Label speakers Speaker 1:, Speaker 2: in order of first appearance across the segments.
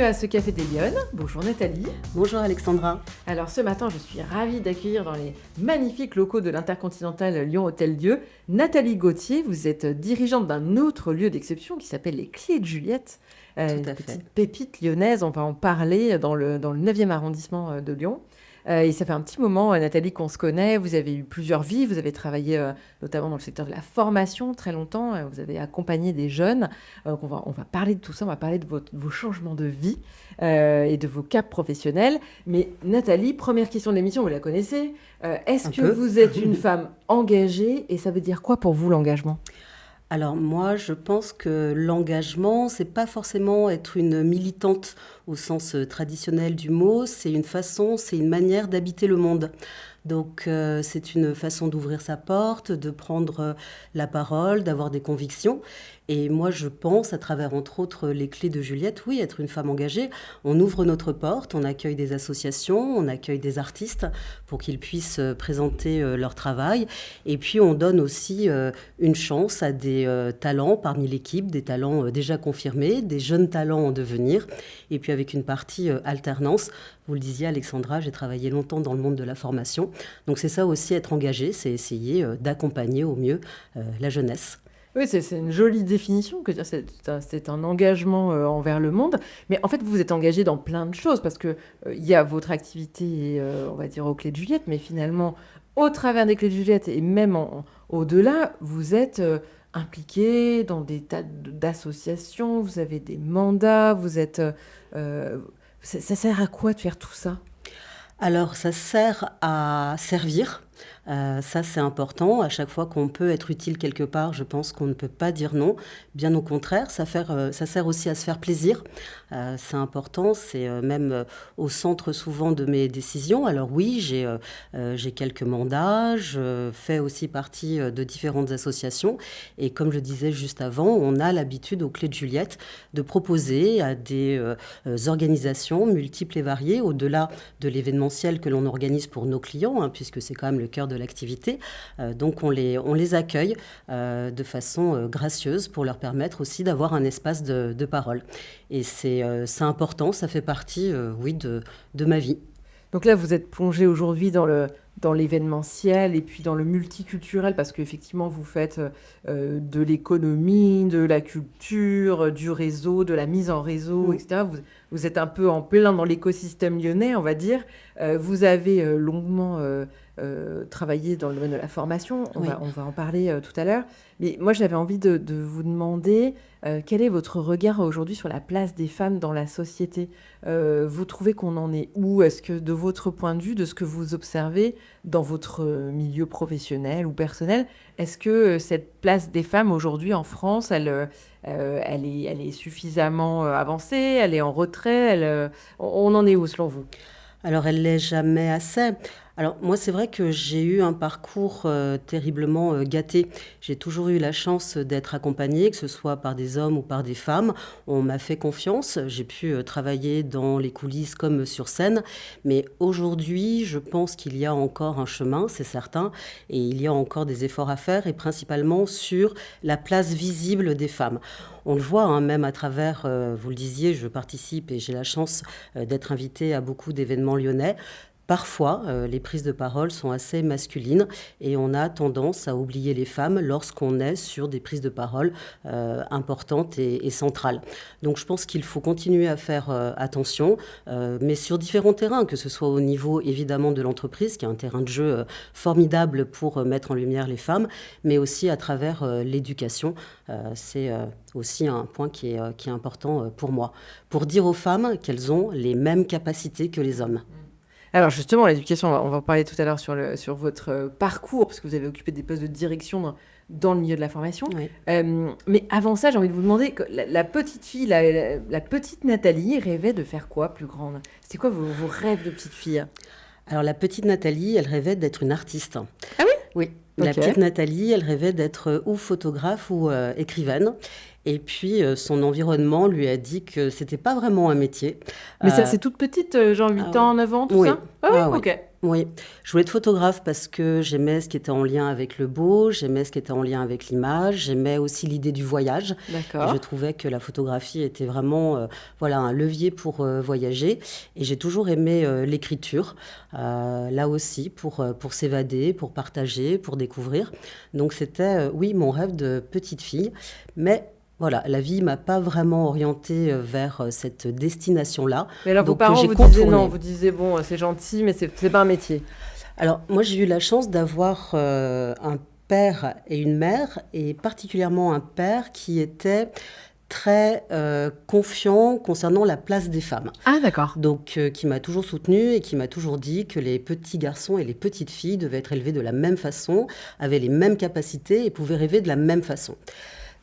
Speaker 1: à ce Café des Lyonnes. Bonjour Nathalie.
Speaker 2: Bonjour Alexandra.
Speaker 1: Alors ce matin, je suis ravie d'accueillir dans les magnifiques locaux de l'Intercontinental Lyon Hôtel-Dieu Nathalie Gauthier. Vous êtes dirigeante d'un autre lieu d'exception qui s'appelle les Clés de Juliette. Une petite pépite lyonnaise, on va en parler dans le 9e arrondissement de Lyon. Et ça fait un petit moment, Nathalie, qu'on se connaît. Vous avez eu plusieurs vies. Vous avez travaillé notamment dans le secteur de la formation très longtemps. Vous avez accompagné des jeunes. Donc on va parler de tout ça. On va parler de vos changements de vie et de vos caps professionnels. Mais Nathalie, première question de l'émission, vous la connaissez. Est-ce que vous êtes une femme engagée? Et ça veut dire quoi pour vous, l'engagement ?
Speaker 2: Alors moi, je pense que l'engagement, c'est pas forcément être une militante au sens traditionnel du mot, c'est une manière d'habiter le monde. Donc c'est une façon d'ouvrir sa porte, de prendre la parole, d'avoir des convictions. Et moi, je pense, à travers, entre autres, les Clés de Juliette, oui, être une femme engagée. On ouvre notre porte, on accueille des associations, on accueille des artistes pour qu'ils puissent présenter leur travail. Et puis, on donne aussi une chance à des talents parmi l'équipe, des talents déjà confirmés, des jeunes talents en devenir. Et puis, avec une partie alternance. Vous le disiez, Alexandra, j'ai travaillé longtemps dans le monde de la formation. Donc, c'est ça aussi, être engagé, c'est essayer d'accompagner au mieux la jeunesse.
Speaker 1: Oui, c'est une jolie définition, que dire, c'est un engagement envers le monde. Mais en fait, vous êtes engagé dans plein de choses, parce qu'il y a votre activité, on va dire, aux Clés de Juliette, mais finalement, au travers des Clés de Juliette, et même au-delà, vous êtes impliqué dans des tas d'associations, vous avez des mandats, vous êtes... ça sert à quoi de faire tout ça ?
Speaker 2: Alors, ça sert à servir. Ça, c'est important. À chaque fois qu'on peut être utile quelque part, je pense qu'on ne peut pas dire non. Bien au contraire, ça sert aussi à se faire plaisir. C'est important. C'est même au centre souvent de mes décisions. Alors oui, j'ai quelques mandats. Je fais aussi partie de différentes associations. Et comme je disais juste avant, on a l'habitude aux Clés de Juliette de proposer à des organisations multiples et variées, au-delà de l'événementiel que l'on organise pour nos clients, puisque c'est quand même le cœur de l'activité. Donc on les accueille de façon gracieuse pour leur permettre aussi d'avoir un espace de parole. Et c'est important, ça fait partie, oui, de ma vie.
Speaker 1: Donc là, vous êtes plongé aujourd'hui dans l'événementiel et puis dans le multiculturel, parce qu'effectivement, vous faites de l'économie, de la culture, du réseau, de la mise en réseau, etc. Vous êtes un peu en plein dans l'écosystème lyonnais, on va dire. Vous avez longuement travaillé dans le domaine de la formation. On va en parler tout à l'heure. Mais moi, j'avais envie de vous demander quel est votre regard aujourd'hui sur la place des femmes dans la société ? Vous trouvez qu'on en est où ? Est-ce que, de votre point de vue, de ce que vous observez dans votre milieu professionnel ou personnel, est-ce que cette place des femmes aujourd'hui en France, elle est suffisamment avancée ? Elle est en retrait ? On en est où selon vous ?
Speaker 2: Alors, elle l'est jamais assez. Alors, moi, c'est vrai que j'ai eu un parcours terriblement gâté. J'ai toujours eu la chance d'être accompagnée, que ce soit par des hommes ou par des femmes. On m'a fait confiance. J'ai pu travailler dans les coulisses comme sur scène. Mais aujourd'hui, je pense qu'il y a encore un chemin, c'est certain. Et il y a encore des efforts à faire, et principalement sur la place visible des femmes. On le voit, même à travers, vous le disiez, je participe et j'ai la chance d'être invitée à beaucoup d'événements lyonnais. Parfois, les prises de parole sont assez masculines et on a tendance à oublier les femmes lorsqu'on est sur des prises de parole importantes et centrales. Donc je pense qu'il faut continuer à faire attention, mais sur différents terrains, que ce soit au niveau évidemment de l'entreprise, qui est un terrain de jeu formidable pour mettre en lumière les femmes, mais aussi à travers l'éducation. C'est aussi un point qui est important pour moi, pour dire aux femmes qu'elles ont les mêmes capacités que les hommes.
Speaker 1: Alors justement, l'éducation, on va en parler tout à l'heure sur votre parcours, parce que vous avez occupé des postes de direction dans le milieu de la formation.
Speaker 2: Oui.
Speaker 1: Mais avant ça, j'ai envie de vous demander, la petite fille, la petite Nathalie rêvait de faire quoi plus grande ? C'était quoi vos rêves de petite fille ?
Speaker 2: Alors la petite Nathalie, elle rêvait d'être une artiste.
Speaker 1: Ah oui ?
Speaker 2: Oui. La petite Nathalie, elle rêvait d'être ou photographe ou écrivaine. Et puis, son environnement lui a dit que c'était pas vraiment un métier.
Speaker 1: Mais ça, c'est toute petite, genre 8 ans, 9 ans, tout
Speaker 2: oui.
Speaker 1: ça ? Ah oui,
Speaker 2: oui.
Speaker 1: ok.
Speaker 2: Oui, je voulais être photographe parce que j'aimais ce qui était en lien avec le beau, j'aimais ce qui était en lien avec l'image, j'aimais aussi l'idée du voyage et je
Speaker 1: D'accord.
Speaker 2: trouvais que la photographie était vraiment voilà, un levier pour voyager et j'ai toujours aimé l'écriture, là aussi pour s'évader, pour partager, pour découvrir. Donc c'était, oui, mon rêve de petite fille, mais voilà, la vie m'a pas vraiment orientée vers cette destination-là,
Speaker 1: Mais alors, vos
Speaker 2: donc
Speaker 1: parents
Speaker 2: j'ai
Speaker 1: vous disaient non,
Speaker 2: contourné.
Speaker 1: vous disiez, bon, c'est gentil, mais c'est pas un métier.
Speaker 2: Alors, moi, j'ai eu la chance d'avoir un père et une mère, et particulièrement un père qui était très confiant concernant la place des femmes.
Speaker 1: Ah, d'accord.
Speaker 2: Donc, qui m'a toujours soutenue et qui m'a toujours dit que les petits garçons et les petites filles devaient être élevés de la même façon, avaient les mêmes capacités et pouvaient rêver de la même façon.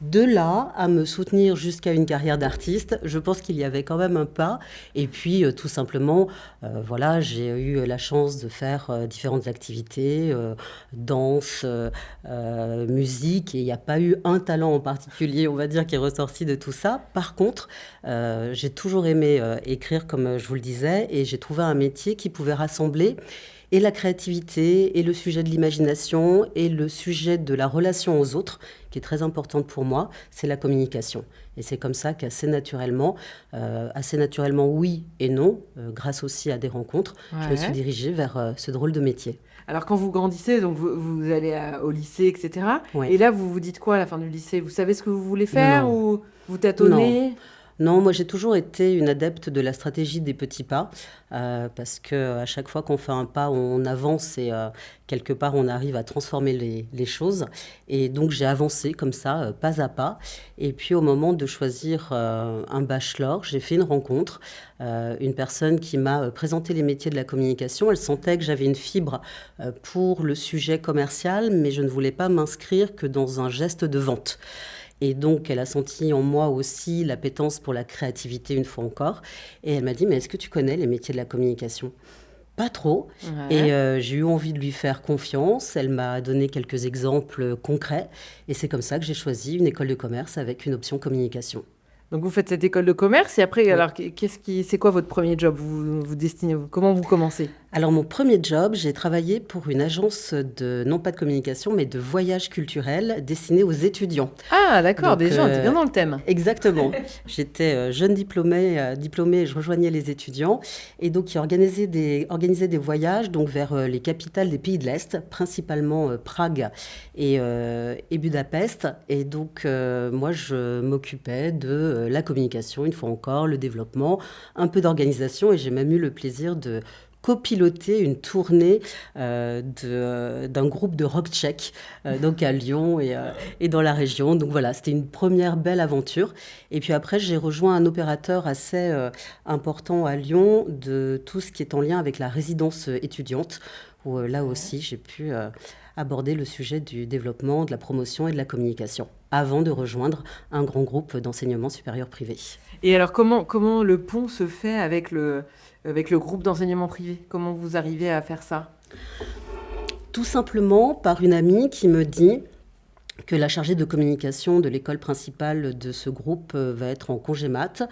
Speaker 2: De là à me soutenir jusqu'à une carrière d'artiste, je pense qu'il y avait quand même un pas. Et puis, tout simplement, voilà, j'ai eu la chance de faire différentes activités, danse, musique, et il n'y a pas eu un talent en particulier, on va dire, qui est ressorti de tout ça. Par contre, j'ai toujours aimé écrire, comme je vous le disais, et j'ai trouvé un métier qui pouvait rassembler et la créativité, et le sujet de l'imagination, et le sujet de la relation aux autres, qui est très importante pour moi, c'est la communication. Et c'est comme ça assez naturellement oui et non, grâce aussi à des rencontres, je me suis
Speaker 1: Ouais.
Speaker 2: dirigée vers ce drôle de métier.
Speaker 1: Alors, quand vous grandissez, donc vous allez au lycée, etc.
Speaker 2: Ouais.
Speaker 1: Et là, vous vous dites quoi à la fin du lycée? Vous savez ce que vous voulez faire
Speaker 2: Non,
Speaker 1: ou vous
Speaker 2: non.
Speaker 1: tâtonnez?
Speaker 2: Non, moi j'ai toujours été une adepte de la stratégie des petits pas, parce que à chaque fois qu'on fait un pas, on avance et quelque part on arrive à transformer les choses. Et donc j'ai avancé comme ça, pas à pas. Et puis au moment de choisir un bachelor, j'ai fait une rencontre, une personne qui m'a présenté les métiers de la communication. Elle sentait que j'avais une fibre pour le sujet commercial, mais je ne voulais pas m'inscrire que dans un geste de vente. Et donc, elle a senti en moi aussi l'appétence pour la créativité une fois encore. Et elle m'a dit, mais est-ce que tu connais les métiers de la communication? Pas trop. Et
Speaker 1: Ouais.
Speaker 2: j'ai eu envie de lui faire confiance. Elle m'a donné quelques exemples concrets. Et c'est comme ça que j'ai choisi une école de commerce avec une option communication.
Speaker 1: Donc, vous faites cette école de commerce et après,
Speaker 2: Oui.
Speaker 1: alors, c'est quoi votre premier job? Comment vous commencez?
Speaker 2: Alors, mon premier job, j'ai travaillé pour une agence de, non pas de communication, mais de voyage culturel destiné aux étudiants.
Speaker 1: Ah, d'accord,
Speaker 2: Donc,
Speaker 1: déjà, on était bien dans le thème.
Speaker 2: exactement. J'étais jeune diplômée, et je rejoignais les étudiants. Et donc, qui organisait des voyages donc, vers les capitales des pays de l'Est, principalement Prague et Budapest. Et donc, moi, je m'occupais de la communication, une fois encore, le développement, un peu d'organisation. Et j'ai même eu le plaisir de copiloter une tournée d'un groupe de rock tchèque, donc à Lyon et dans la région. Donc voilà, c'était une première belle aventure. Et puis après, j'ai rejoint un opérateur assez important à Lyon de tout ce qui est en lien avec la résidence étudiante, où là
Speaker 1: Ouais.
Speaker 2: aussi, j'ai pu aborder le sujet du développement, de la promotion et de la communication, avant de rejoindre un grand groupe d'enseignement supérieur privé.
Speaker 1: Et alors, comment le pont se fait avec le groupe d'enseignement privé? Comment vous arrivez à faire ça?
Speaker 2: Tout simplement par une amie qui me dit que la chargée de communication de l'école principale de ce groupe va être en congé mat,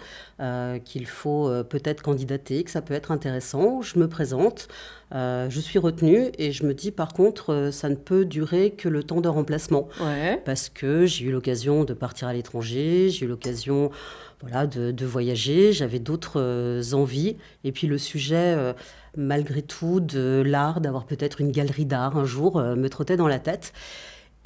Speaker 2: qu'il faut peut-être candidater, que ça peut être intéressant. Je me présente, je suis retenue et je me dis par contre, ça ne peut durer que le temps de remplacement
Speaker 1: Ouais.
Speaker 2: parce que j'ai eu l'occasion de partir à l'étranger, j'ai eu l'occasion voilà, de voyager, j'avais d'autres envies et puis le sujet, malgré tout, de l'art, d'avoir peut-être une galerie d'art un jour, me trottait dans la tête.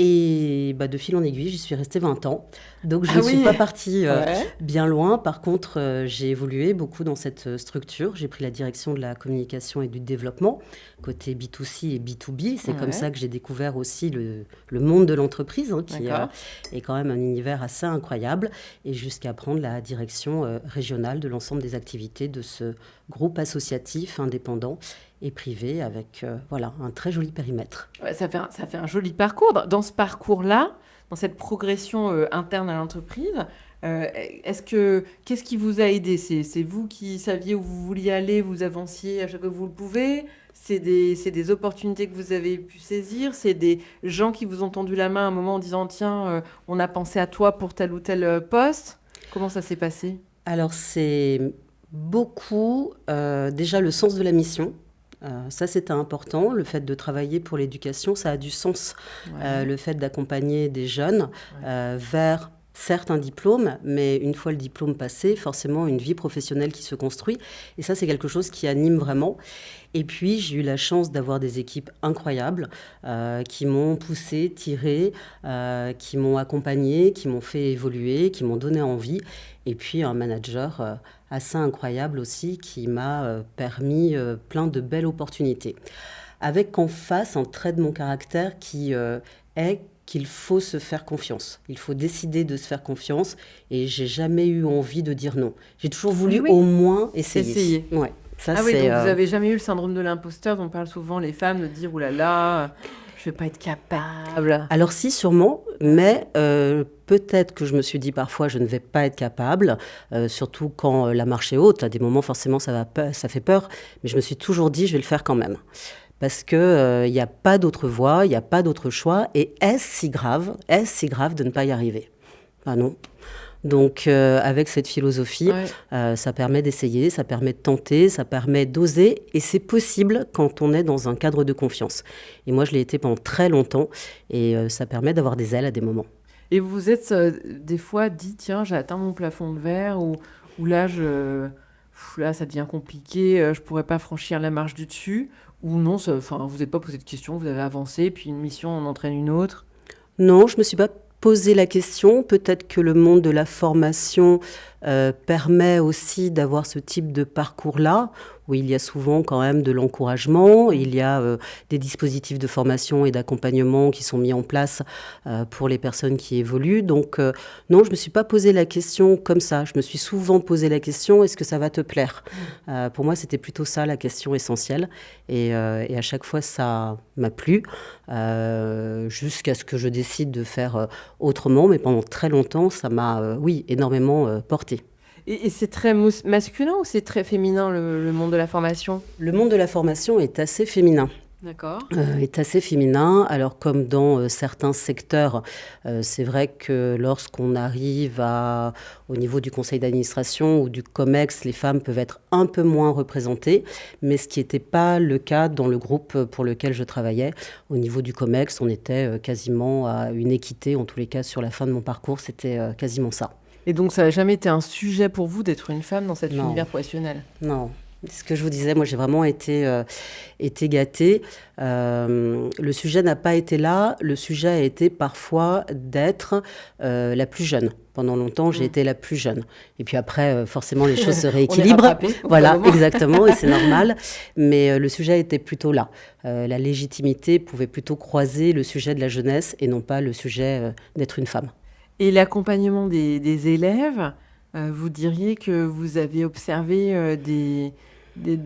Speaker 2: Et bah, de fil en aiguille, j'y suis restée 20 ans. Donc je
Speaker 1: Ah
Speaker 2: ne suis
Speaker 1: oui.
Speaker 2: pas partie
Speaker 1: Ouais.
Speaker 2: bien loin. Par contre, j'ai évolué beaucoup dans cette structure. J'ai pris la direction de la communication et du développement, côté B2C et B2B. C'est comme
Speaker 1: Ouais.
Speaker 2: ça que j'ai découvert aussi le monde de l'entreprise, hein, qui
Speaker 1: D'accord.
Speaker 2: est quand même un univers assez incroyable. Et jusqu'à prendre la direction régionale de l'ensemble des activités de ce groupe associatif indépendant et privé avec voilà, un très joli périmètre.
Speaker 1: Ouais, ça fait un joli parcours. Dans ce parcours-là, dans cette progression interne à l'entreprise, qu'est-ce qui vous a aidé? C'est vous qui saviez où vous vouliez aller, vous avanciez à chaque fois que vous le pouvez? C'est des opportunités que vous avez pu saisir? C'est des gens qui vous ont tendu la main à un moment en disant, tiens, on a pensé à toi pour tel ou tel poste? Comment ça s'est passé?
Speaker 2: Alors c'est beaucoup déjà le sens de la mission Ça, c'était important. Le fait de travailler pour l'éducation, ça a du sens.
Speaker 1: Ouais.
Speaker 2: Le fait d'accompagner des jeunes
Speaker 1: Ouais.
Speaker 2: vers, certes, un diplôme, mais une fois le diplôme passé, forcément une vie professionnelle qui se construit. Et ça, c'est quelque chose qui anime vraiment. Et puis, j'ai eu la chance d'avoir des équipes incroyables qui m'ont poussé, tiré, qui m'ont accompagné, qui m'ont fait évoluer, qui m'ont donné envie. Et puis, un manager assez incroyable aussi qui m'a permis plein de belles opportunités. Avec en face un trait de mon caractère qui est qu'il faut se faire confiance. Il faut décider de se faire confiance et j'ai jamais eu envie de dire non. J'ai toujours
Speaker 1: Oui,
Speaker 2: voulu
Speaker 1: oui,
Speaker 2: au moins essayer.
Speaker 1: essayer.
Speaker 2: Ouais, ça
Speaker 1: Ah oui,
Speaker 2: c'est
Speaker 1: donc vous avez jamais eu le syndrome de l'imposteur dont parlent souvent les femmes, de dire « Ouh là là, je vais pas être capable ».
Speaker 2: Alors si, sûrement, mais peut-être que je me suis dit parfois je ne vais pas être capable, surtout quand la marche est haute. À des moments, forcément, ça fait peur, mais je me suis toujours dit je vais le faire quand même. Parce que il n'y a pas d'autre voie, il n'y a pas d'autre choix. Et est-ce si grave de ne pas y arriver? Ah non. Donc avec cette philosophie,
Speaker 1: Ouais.
Speaker 2: ça permet d'essayer, ça permet de tenter, ça permet d'oser. Et c'est possible quand on est dans un cadre de confiance. Et moi, je l'ai été pendant très longtemps. Et ça permet d'avoir des ailes à des moments.
Speaker 1: Et vous vous êtes des fois dit « Tiens, j'ai atteint mon plafond de verre » ou là, là, ça devient compliqué, je pourrais pas franchir la marche du dessus. Ou non, vous n'êtes pas posé de questions, vous avez avancé, puis une mission en entraîne une autre.
Speaker 2: Non, je me suis pas posé la question. Peut-être que le monde de la formation permet aussi d'avoir ce type de parcours-là, où il y a souvent quand même de l'encouragement, il y a des dispositifs de formation et d'accompagnement qui sont mis en place pour les personnes qui évoluent. Donc non, je me suis pas posé la question comme ça. Je me suis souvent posé la question, est-ce que ça va te plaire? Pour moi, c'était plutôt ça la question essentielle. Et à chaque fois, ça m'a plu, jusqu'à ce que je décide de faire autrement. Mais pendant très longtemps, ça m'a, oui, énormément porté.
Speaker 1: Et c'est très masculin ou c'est très féminin, le monde de la formation?
Speaker 2: Le monde de la formation est assez féminin.
Speaker 1: D'accord.
Speaker 2: Est assez féminin. Alors comme dans certains secteurs, c'est vrai que lorsqu'on arrive au niveau du conseil d'administration ou du COMEX, les femmes peuvent être un peu moins représentées, mais ce qui n'était pas le cas dans le groupe pour lequel je travaillais. Au niveau du COMEX, on était quasiment à une équité, en tous les cas sur la fin de mon parcours, c'était quasiment ça.
Speaker 1: Et donc, ça n'a jamais été un sujet pour vous d'être une femme dans cet
Speaker 2: Non.
Speaker 1: univers professionnel?
Speaker 2: Non. Ce que je vous disais, moi j'ai vraiment été gâtée. Le sujet n'a pas été là. Le sujet a été parfois d'être la plus jeune. Pendant longtemps, j'ai été la plus jeune. Et puis après, forcément, les choses se rééquilibrent.
Speaker 1: On est rattrapé,
Speaker 2: Voilà, exactement, et c'est normal. Mais le sujet était plutôt là. La légitimité pouvait plutôt croiser le sujet de la jeunesse et non pas le sujet d'être une femme.
Speaker 1: Et l'accompagnement des élèves, vous diriez que vous avez observé des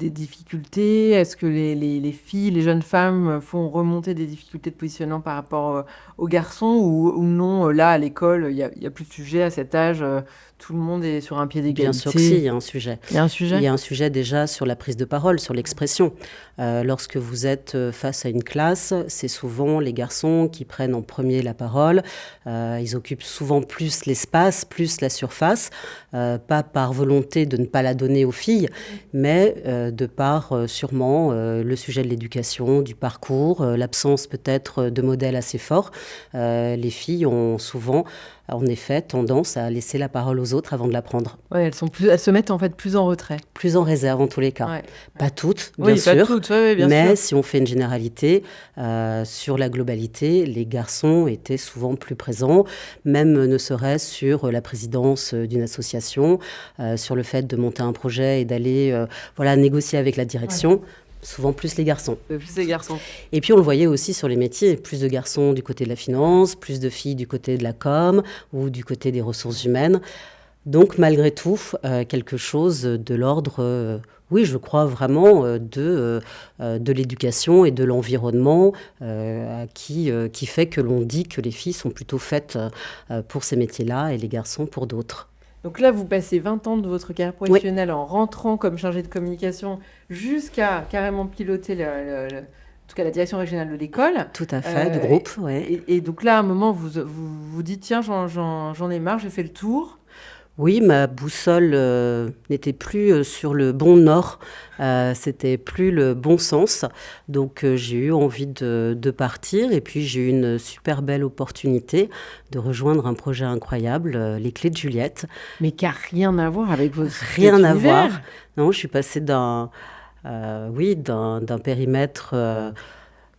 Speaker 1: difficultés? Est-ce que les filles, les jeunes femmes font remonter des difficultés de positionnement par rapport aux garçons ou non, là, à l'école, il y a plus de sujet à cet âge, tout le monde est sur un pied d'égalité?
Speaker 2: Bien sûr que si, il y a un sujet.
Speaker 1: Il y a un sujet?
Speaker 2: Il y a un sujet déjà sur la prise de parole, sur l'expression. Lorsque vous êtes face à une classe, c'est souvent les garçons qui prennent en premier la parole. Ils occupent souvent plus l'espace, plus la surface, pas par volonté de ne pas la donner aux filles, mais de par sûrement le sujet de l'éducation, du parcours, l'absence peut-être de modèles assez forts. Les filles ont souvent, en effet, tendance à laisser la parole aux autres avant de la prendre.
Speaker 1: Ouais, elles se mettent en fait plus en retrait.
Speaker 2: Plus en réserve en tous les cas.
Speaker 1: Ouais.
Speaker 2: Pas toutes, bien
Speaker 1: Oui,
Speaker 2: sûr.
Speaker 1: pas toutes, ouais, bien
Speaker 2: mais
Speaker 1: sûr.
Speaker 2: si on fait une généralité, sur la globalité, les garçons étaient souvent plus présents, même ne serait-ce sur la présidence d'une association, sur le fait de monter un projet et d'aller négocier avec la direction. Ouais. Souvent plus les garçons.
Speaker 1: Plus les garçons.
Speaker 2: Et puis on le voyait aussi sur les métiers, plus de garçons du côté de la finance, plus de filles du côté de la com ou du côté des ressources humaines. Donc malgré tout, quelque chose de l'ordre, oui, je crois vraiment, de l'éducation et de l'environnement qui fait que l'on dit que les filles sont plutôt faites pour ces métiers-là et les garçons pour d'autres.
Speaker 1: Donc là, vous passez 20 ans de votre carrière professionnelle en rentrant comme chargée de communication jusqu'à carrément piloter en tout cas la direction régionale de l'école.
Speaker 2: Tout à fait, du groupe, oui.
Speaker 1: Et donc là, à un moment, vous dites, tiens, j'en ai marre, j'ai fait le tour.
Speaker 2: Oui, ma boussole n'était plus sur le bon nord, c'était plus le bon sens. Donc j'ai eu envie de partir et puis j'ai eu une super belle opportunité de rejoindre un projet incroyable, les Clés de Juliette.
Speaker 1: Mais qui a rien à voir avec cet
Speaker 2: Rien à voir.
Speaker 1: univers.
Speaker 2: Non, je suis passée d'un périmètre,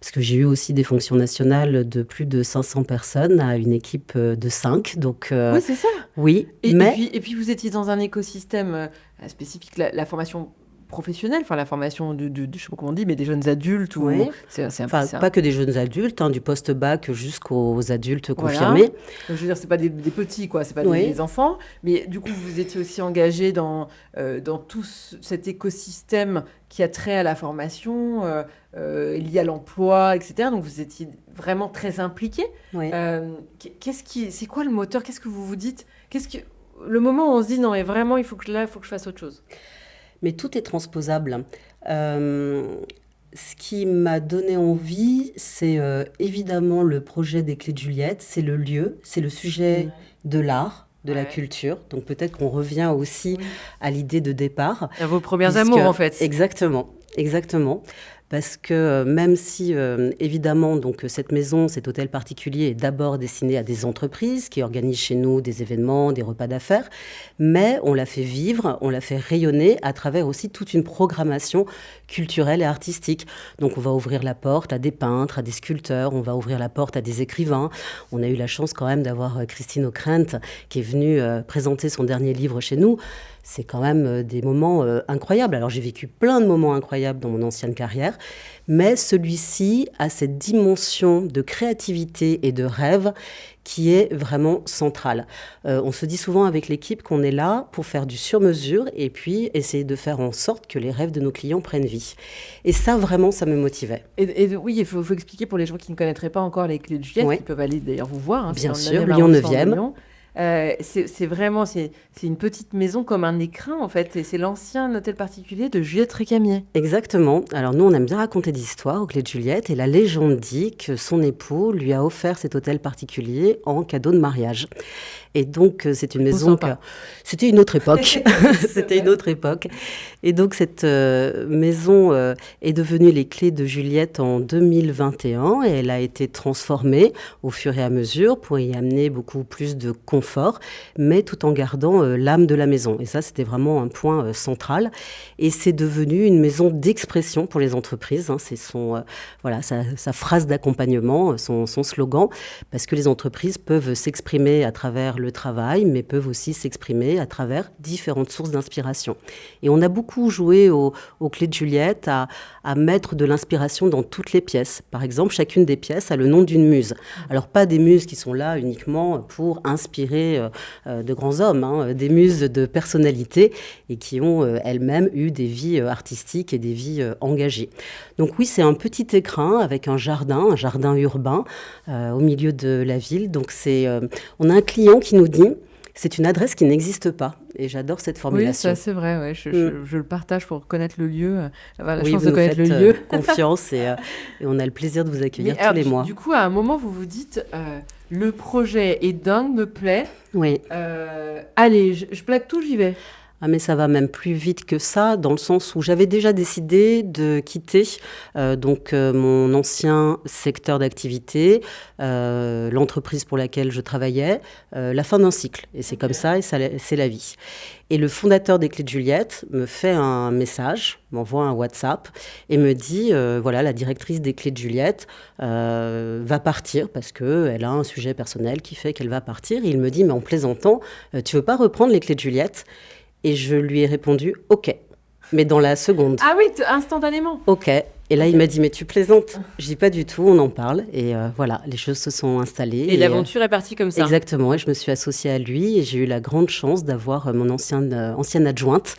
Speaker 2: parce que j'ai eu aussi des fonctions nationales de plus de 500 personnes à une équipe de 5. Donc
Speaker 1: Oui, c'est ça.
Speaker 2: oui,
Speaker 1: Et
Speaker 2: mais
Speaker 1: puis vous étiez dans un écosystème spécifique, la formation professionnelle, enfin la formation je sais pas comment on dit, mais des jeunes adultes ou
Speaker 2: oui.
Speaker 1: c'est
Speaker 2: Enfin,
Speaker 1: c'est
Speaker 2: pas que des jeunes adultes, hein, du post-bac jusqu'aux adultes
Speaker 1: voilà.
Speaker 2: confirmés.
Speaker 1: Je veux dire, c'est pas des petits, quoi, c'est pas
Speaker 2: Oui,
Speaker 1: des enfants, mais du coup, vous étiez aussi engagé dans tout cet écosystème qui a trait à la formation, lié à l'emploi, etc. Donc, vous étiez vraiment très impliqué.
Speaker 2: oui.
Speaker 1: C'est quoi le moteur? Qu'est-ce que vous vous dites? Le moment où on se dit, non, mais vraiment, il faut que je fasse autre chose.
Speaker 2: Mais tout est transposable. Euh, Ce qui m'a donné envie, c'est évidemment le projet des Clés de Juliette, c'est le lieu, c'est le sujet de l'art, de la
Speaker 1: Ouais.
Speaker 2: culture. Donc peut-être qu'on revient aussi
Speaker 1: Oui.
Speaker 2: à l'idée de départ.
Speaker 1: À vos premiers
Speaker 2: Puisque,
Speaker 1: amours, en fait.
Speaker 2: exactement, exactement. Parce que même si, évidemment, donc, cette maison, cet hôtel particulier est d'abord destiné à des entreprises qui organisent chez nous des événements, des repas d'affaires, mais on l'a fait vivre, on l'a fait rayonner à travers aussi toute une programmation culturelle et artistique. Donc on va ouvrir la porte à des peintres, à des sculpteurs, on va ouvrir la porte à des écrivains. On a eu la chance quand même d'avoir Christine Ockrent qui est venue présenter son dernier livre chez nous. C'est quand même des moments incroyables. Alors j'ai vécu plein de moments incroyables dans mon ancienne carrière, mais celui-ci a cette dimension de créativité et de rêve qui est vraiment centrale. On se dit souvent avec l'équipe qu'on est là pour faire du sur-mesure et puis essayer de faire en sorte que les rêves de nos clients prennent vie. Et ça, vraiment, ça me motivait.
Speaker 1: Oui, il faut expliquer pour les gens qui ne connaîtraient pas encore les Clés de Juliette,
Speaker 2: Ouais.
Speaker 1: qui peuvent aller d'ailleurs vous voir. C'est
Speaker 2: Bien
Speaker 1: dans le
Speaker 2: sûr,
Speaker 1: 9e
Speaker 2: Lyon
Speaker 1: arrondissement de
Speaker 2: 9e.
Speaker 1: Lyon. C'est vraiment, c'est une petite maison comme un écrin en fait, et c'est l'ancien hôtel particulier de Juliette Récamier.
Speaker 2: Exactement. Alors nous, on aime bien raconter des histoires aux Clés de Juliette et la légende dit que son époux lui a offert cet hôtel particulier en cadeau de mariage. Et donc, c'est une maison que...
Speaker 1: Sympa.
Speaker 2: C'était une autre époque. C'était une autre époque. Et donc, cette maison est devenue les Clés de Juliette en 2021 et elle a été transformée au fur et à mesure pour y amener beaucoup plus de confort, mais tout en gardant l'âme de la maison. Et ça, c'était vraiment un point central. Et c'est devenu une maison d'expression pour les entreprises. Hein. C'est voilà, sa phrase d'accompagnement, son slogan, parce que les entreprises peuvent s'exprimer à travers le travail, mais peuvent aussi s'exprimer à travers différentes sources d'inspiration. Et on a beaucoup joué aux Clés de Juliette à mettre de l'inspiration dans toutes les pièces. Par exemple, chacune des pièces a le nom d'une muse. Alors, pas des muses qui sont là uniquement pour inspirer de grands hommes, hein, des muses de personnalité et qui ont elles-mêmes eu des vies artistiques et des vies engagées. Donc oui, c'est un petit écrin avec un jardin urbain au milieu de la ville. Donc on a un client qui nous dit, c'est une adresse qui n'existe pas. Et j'adore cette
Speaker 1: Oui,
Speaker 2: formulation.
Speaker 1: c'est vrai, ouais. Je le partage pour connaître le lieu, avoir la
Speaker 2: Oui,
Speaker 1: chance
Speaker 2: vous
Speaker 1: de
Speaker 2: nous
Speaker 1: connaître le
Speaker 2: faites
Speaker 1: lieu.
Speaker 2: confiance et on a le plaisir de vous accueillir
Speaker 1: Mais
Speaker 2: tous
Speaker 1: alors,
Speaker 2: les mois.
Speaker 1: du coup, à un moment, vous vous dites, le projet est dingue, me plaît.
Speaker 2: Oui.
Speaker 1: Allez, je plaque tout, j'y vais.
Speaker 2: Ah, mais ça va même plus vite que ça, dans le sens où j'avais déjà décidé de quitter mon ancien secteur d'activité, l'entreprise pour laquelle je travaillais, la fin d'un cycle. Et c'est comme ça, et c'est la vie. Et le fondateur des Clés de Juliette me fait un message, m'envoie un WhatsApp et me dit, voilà, la directrice des Clés de Juliette va partir parce qu'elle a un sujet personnel qui fait qu'elle va partir. Et il me dit, mais en plaisantant, tu veux pas reprendre les Clés de Juliette ? Et je lui ai répondu « OK », mais dans la seconde.
Speaker 1: Ah oui, instantanément.
Speaker 2: OK. Et là, il m'a dit « Mais tu plaisantes ?» Je dis « Pas du tout, on en parle. » Et voilà, les choses se sont installées.
Speaker 1: Et l'aventure est partie comme ça.
Speaker 2: Exactement. Et je me suis associée à lui et j'ai eu la grande chance d'avoir mon ancienne adjointe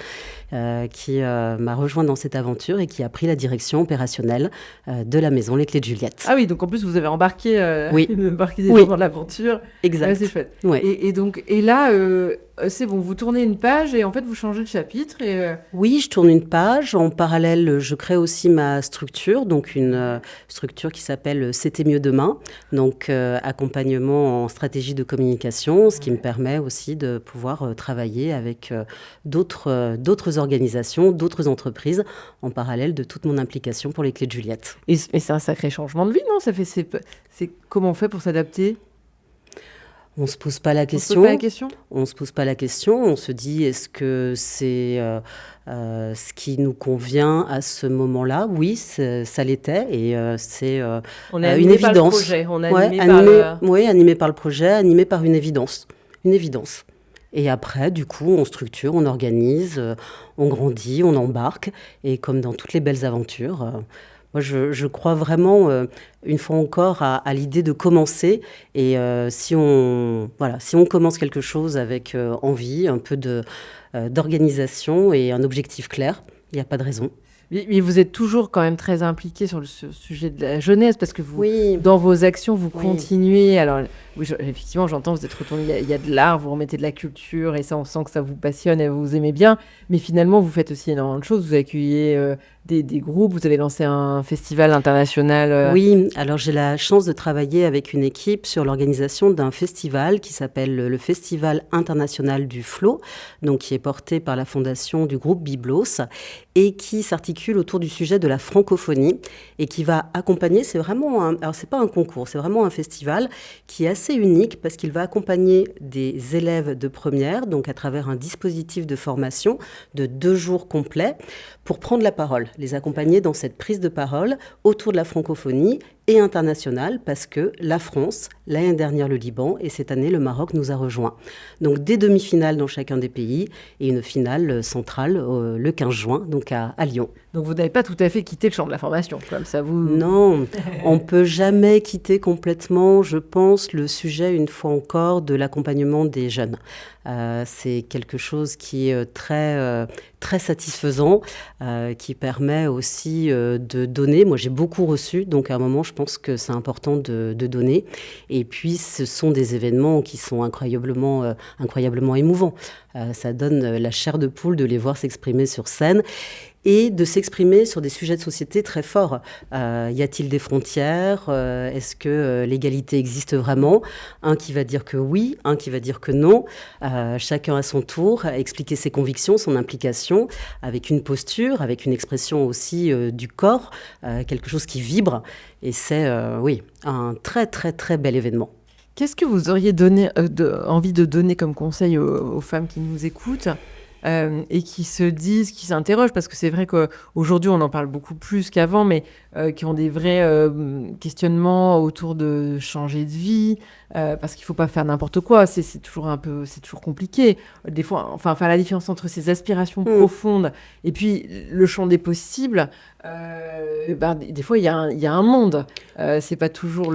Speaker 2: qui m'a rejoint dans cette aventure et qui a pris la direction opérationnelle de la maison Les Clés de Juliette.
Speaker 1: Ah oui, donc en plus, vous avez embarqué,
Speaker 2: Oui.
Speaker 1: embarqué des
Speaker 2: Oui.
Speaker 1: gens dans l'aventure.
Speaker 2: Exact.
Speaker 1: Ouais, c'est chouette.
Speaker 2: Ouais.
Speaker 1: Et là, c'est bon, vous tournez une page et en fait, vous changez de chapitre et
Speaker 2: Oui, je tourne une page. En parallèle, je crée aussi ma structure, donc une structure qui s'appelle C'était mieux demain, donc accompagnement en stratégie de communication, ce qui me
Speaker 1: ouais.
Speaker 2: permet aussi de pouvoir travailler avec d'autres organisations, d'autres entreprises, en parallèle de toute mon implication pour les Clés de Juliette.
Speaker 1: Et c'est un sacré changement de vie, non? C'est comment on fait pour s'adapter?
Speaker 2: On ne se pose pas la
Speaker 1: On se pose pas la
Speaker 2: question.
Speaker 1: question?
Speaker 2: On ne se pose pas la question, on se dit est-ce que c'est ce qui nous convient à ce moment-là? Oui, ça l'était et c'est
Speaker 1: On est
Speaker 2: une
Speaker 1: animé par le
Speaker 2: évidence.
Speaker 1: projet, on est
Speaker 2: Ouais,
Speaker 1: animé par le...
Speaker 2: ouais, animé par le projet, animé par une évidence. Une évidence. Et après, du coup, on structure, on organise, on grandit, on embarque. Et comme dans toutes les belles aventures, moi, je crois vraiment, une fois encore, à l'idée de commencer. Et voilà, si on commence quelque chose avec envie, un peu d'organisation et un objectif clair, il n'y a pas de raison.
Speaker 1: Mais vous êtes toujours quand même très impliqué sur le sujet de la jeunesse, parce que vous,
Speaker 2: Oui,
Speaker 1: dans vos actions, vous
Speaker 2: oui.
Speaker 1: continuez. Alors, oui, effectivement, j'entends, vous êtes retourné, il y a de l'art, vous remettez de la culture, et ça, on sent que ça vous passionne et vous aimez bien. Mais finalement, vous faites aussi énormément de choses. Vous accueillez des groupes, vous avez lancé un festival international.
Speaker 2: Oui, alors j'ai la chance de travailler avec une équipe sur l'organisation d'un festival qui s'appelle le Festival international du Flow, donc qui est porté par la fondation du groupe Biblos et qui s'articule autour du sujet de la francophonie et qui va accompagner, alors c'est pas un concours, c'est vraiment un festival qui est assez unique parce qu'il va accompagner des élèves de première, donc à travers un dispositif de formation de 2 jours complets pour prendre la parole, les accompagner dans cette prise de parole autour de la francophonie et internationale parce que la France, l'année dernière le Liban et cette année le Maroc nous a rejoints. Donc des demi-finales dans chacun des pays et une finale centrale le 15 juin, donc à Lyon.
Speaker 1: Donc, vous n'avez pas tout à fait quitté le champ de la formation, comme ça vous...
Speaker 2: Non, on ne peut jamais quitter complètement, je pense, le sujet, une fois encore, de l'accompagnement des jeunes. C'est quelque chose qui est très satisfaisant, qui permet aussi de donner. Moi, j'ai beaucoup reçu, donc à un moment, je pense que c'est important de donner. Et puis, ce sont des événements qui sont incroyablement émouvants. Ça donne la chair de poule de les voir s'exprimer sur scène et de s'exprimer sur des sujets de société très forts. Y a-t-il des frontières? Est-ce que l'égalité existe vraiment? Un qui va dire que oui, un qui va dire que non. Chacun à son tour, expliquer ses convictions, son implication, avec une posture, avec une expression aussi du corps, quelque chose qui vibre. Et c'est, oui, un très, très, très bel événement.
Speaker 1: Qu'est-ce que vous auriez envie de donner comme conseil aux femmes qui nous écoutent et qui se disent, qui s'interrogent, parce que c'est vrai qu'aujourd'hui on en parle beaucoup plus qu'avant, mais qui ont des vrais questionnements autour de changer de vie, parce qu'il ne faut pas faire n'importe quoi, c'est toujours compliqué. Des fois, enfin faire la différence entre ses aspirations profondes et puis le champ des possibles. Des fois, il y a un monde. C'est pas toujours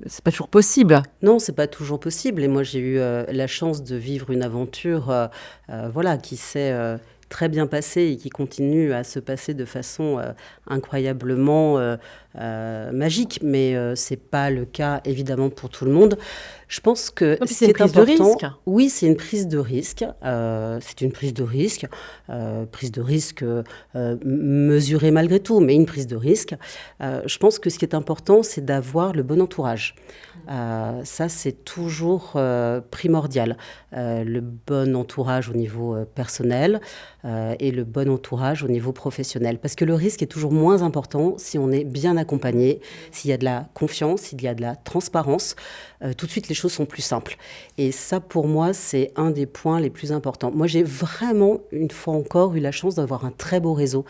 Speaker 1: c'est pas toujours possible.
Speaker 2: Non, c'est pas toujours possible. Et moi, j'ai eu la chance de vivre une aventure, voilà, qui s'est très bien passée et qui continue à se passer de façon incroyablement magique. Mais c'est pas le cas évidemment pour tout le monde. Je pense que
Speaker 1: Non, puis
Speaker 2: ce
Speaker 1: c'est
Speaker 2: qui
Speaker 1: une
Speaker 2: est
Speaker 1: prise de
Speaker 2: important,
Speaker 1: risque.
Speaker 2: oui, c'est une prise de risque. C'est une prise de risque, mesurée malgré tout, mais une prise de risque. Je pense que ce qui est important, c'est d'avoir le bon entourage. Ça, c'est toujours primordial. Le bon entourage au niveau personnel et le bon entourage au niveau professionnel. Parce que le risque est toujours moins important si on est bien accompagné, s'il y a de la confiance, s'il y a de la transparence. Tout de suite, les choses sont plus simples. Et ça, pour moi, c'est un des points les plus importants. Moi, j'ai vraiment, une fois encore, eu la chance d'avoir un très beau réseau.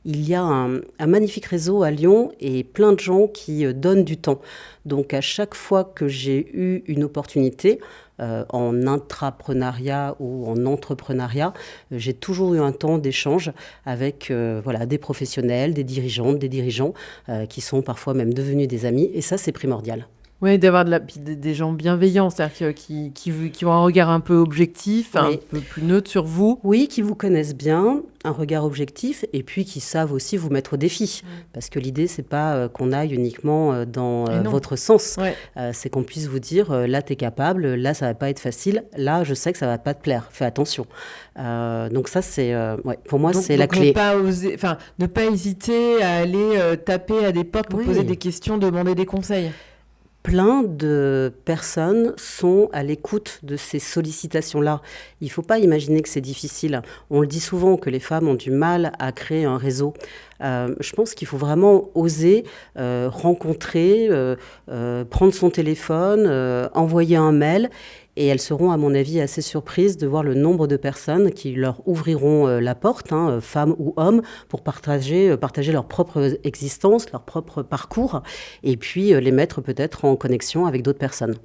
Speaker 2: Il y a un magnifique réseau à Lyon et plein de gens qui donnent du temps. Donc, à chaque fois que j'ai eu une opportunité, en intrapreneuriat ou en entrepreneuriat, j'ai toujours eu un temps d'échange avec voilà, des professionnels, des dirigeantes, des dirigeants qui sont parfois même devenus des amis. Et ça, c'est primordial.
Speaker 1: Ouais, d'avoir puis des gens bienveillants, c'est-à-dire qui ont un regard un peu objectif, un
Speaker 2: Oui.
Speaker 1: peu plus neutre sur vous.
Speaker 2: Oui, qui vous connaissent bien, un regard objectif, et puis qui savent aussi vous mettre au défi. Parce que l'idée, c'est pas qu'on aille uniquement dans
Speaker 1: Et non.
Speaker 2: votre sens.
Speaker 1: Ouais.
Speaker 2: C'est qu'on puisse vous dire, là, t'es capable, là, ça va pas être facile, là, je sais que ça va pas te plaire, fais attention. Donc ça, c'est, pour moi, c'est la clé.
Speaker 1: Ne pas hésiter à aller taper à des portes pour
Speaker 2: Oui.
Speaker 1: poser des questions, demander des conseils.
Speaker 2: Plein de personnes sont à l'écoute de ces sollicitations-là. Il ne faut pas imaginer que c'est difficile. On le dit souvent que les femmes ont du mal à créer un réseau. Je pense qu'il faut vraiment oser rencontrer, prendre son téléphone, envoyer un mail. Et elles seront, à mon avis, assez surprises de voir le nombre de personnes qui leur ouvriront la porte, femmes ou hommes, pour partager leur propre existence, leur propre parcours, et puis les mettre peut-être en connexion avec d'autres personnes.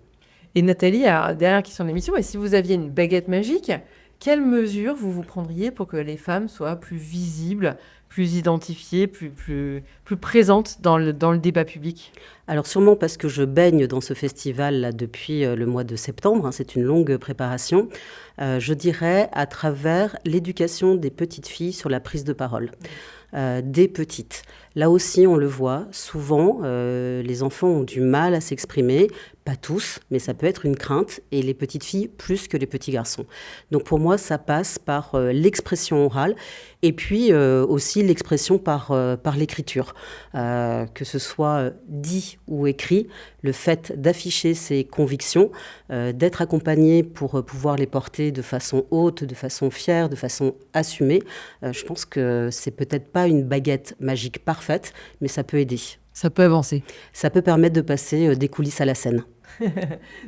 Speaker 1: Et Nathalie, dernière question de l'émission, et si vous aviez une baguette magique, quelles mesures vous prendriez pour que les femmes soient plus visibles, plus identifiées, plus présentes dans le débat public ?
Speaker 2: Alors sûrement parce que je baigne dans ce festival là, depuis le mois de septembre, c'est une longue préparation, je dirais à travers l'éducation des petites filles sur la prise de parole. Des petites. Là aussi, on le voit, souvent, les enfants ont du mal à s'exprimer, pas tous, mais ça peut être une crainte, et les petites filles plus que les petits garçons. Donc pour moi, ça passe par l'expression orale, et puis aussi l'expression par l'écriture. Que ce soit dit ou écrit, le fait d'afficher ses convictions, d'être accompagné pour pouvoir les porter de façon haute, de façon fière, de façon assumée, je pense que c'est peut-être pas une baguette magique parfaite, mais ça peut aider.
Speaker 1: Ça peut avancer.
Speaker 2: Ça peut permettre de passer des coulisses à la scène.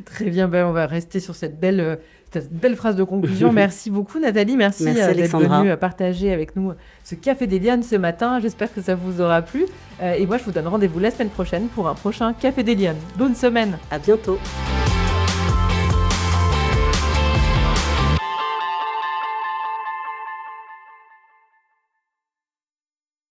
Speaker 1: Très bien, on va rester sur cette belle phrase de conclusion. Merci beaucoup Nathalie, merci d'être venue partager avec nous ce Café des Lianes ce matin. J'espère que ça vous aura plu. Et moi, je vous donne rendez-vous la semaine prochaine pour un prochain Café des Lianes. Bonne semaine.
Speaker 2: À bientôt.